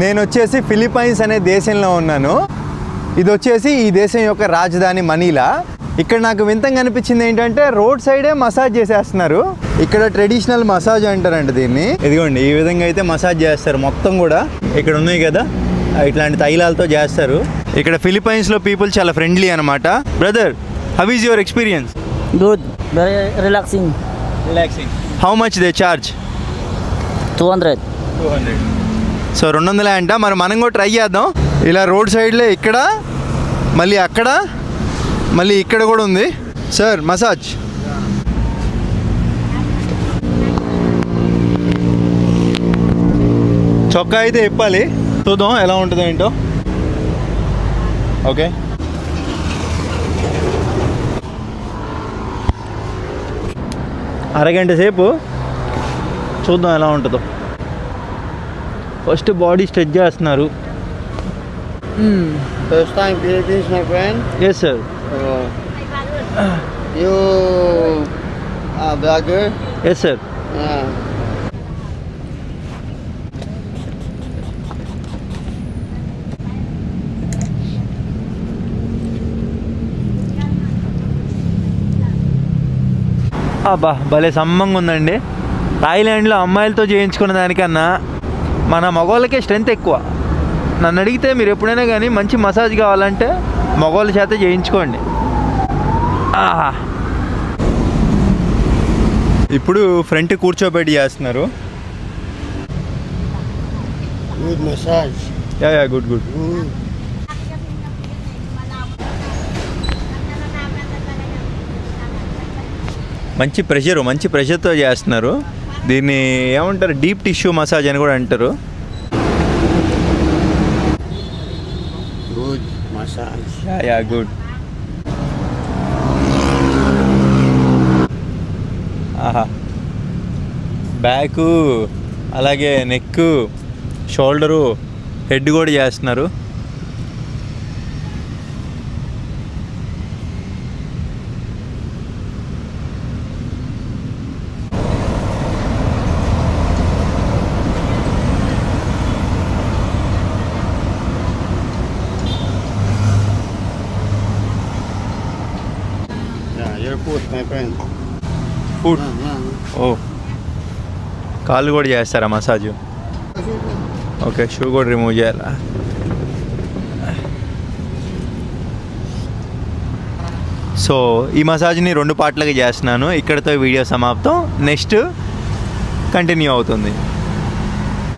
నేను వచ్చేసి ఫిలిప్పైన్స్ అనే దేశంలో ఉన్నాను. ఇది వచ్చేసి ఈ దేశం యొక్క రాజధాని మనీలా. ఇక్కడ నాకు వింతగా అనిపించింది ఏంటంటే రోడ్ సైడే మసాజ్ చేసేస్తున్నారు. ఇక్కడ ట్రెడిషనల్ మసాజ్ అంటారంట దీన్ని. ఇదిగోండి ఈ విధంగా అయితే మసాజ్ చేస్తారు మొత్తం కూడా. ఇక్కడ ఉన్నాయి కదా ఇట్లాంటి తైలాలతో చేస్తారు. ఇక్కడ ఫిలిప్పైన్స్లో పీపుల్ చాలా ఫ్రెండ్లీ అనమాట. Brother, how is your experience? Good, very relaxing. How much they charge? 200. So 200 అంట. మరి మనం కూడా ట్రై చేద్దాం. ఇలా రోడ్ సైడ్లో ఇక్కడ మళ్ళీ అక్కడ మళ్ళీ ఇక్కడ కూడా ఉంది. Sir massage. చొక్కా అయితే ఇప్పాలి, చూద్దాం ఎలా ఉంటుందో ఏంటో. ఓకే, అరగంట సేపు చూద్దాం ఎలా ఉంటుందో. ఫస్ట్ బాడీ స్ట్రెచ్ చేస్తున్నారు. First time Philippines, my friend? Yes, sir. You blogger? Yes, sir. అబ్బా భలే సమ్మంగా ఉందండి. థాయిలాండ్లో అమ్మాయిలతో చేయించుకున్న దానికన్నా మన మగవాళ్ళకే స్ట్రెంత్ ఎక్కువ. నన్ను అడిగితే మీరు ఎప్పుడైనా కానీ మంచి మసాజ్ కావాలంటే మగవాళ్ళ చేత చేయించుకోండి. ఇప్పుడు ఫ్రంట్ కూర్చోబెట్టి చేస్తున్నారు. Good massage. Yeah good good. మంచి ప్రెషర్తో చేస్తున్నారు. దీన్ని ఏమంటారు, డీప్ టిష్యూ మసాజ్ అని కూడా అంటారు. Good massage. Yeah good. ఆహా, బ్యాకు అలాగే నెక్, షోల్డరు, హెడ్ కూడా చేస్తున్నారు. Your foot, my friend. Food. ఓ, కాళ్ళు కూడా చేస్తారా మసాజ్? ఓకే, షూ కూడా రిమూవ్ చేయాలా? సో ఈ మసాజ్ని 2 పార్ట్లుగా చేస్తున్నాను. ఇక్కడితో వీడియో సమాప్తం. నెక్స్ట్ కంటిన్యూ అవుతుంది.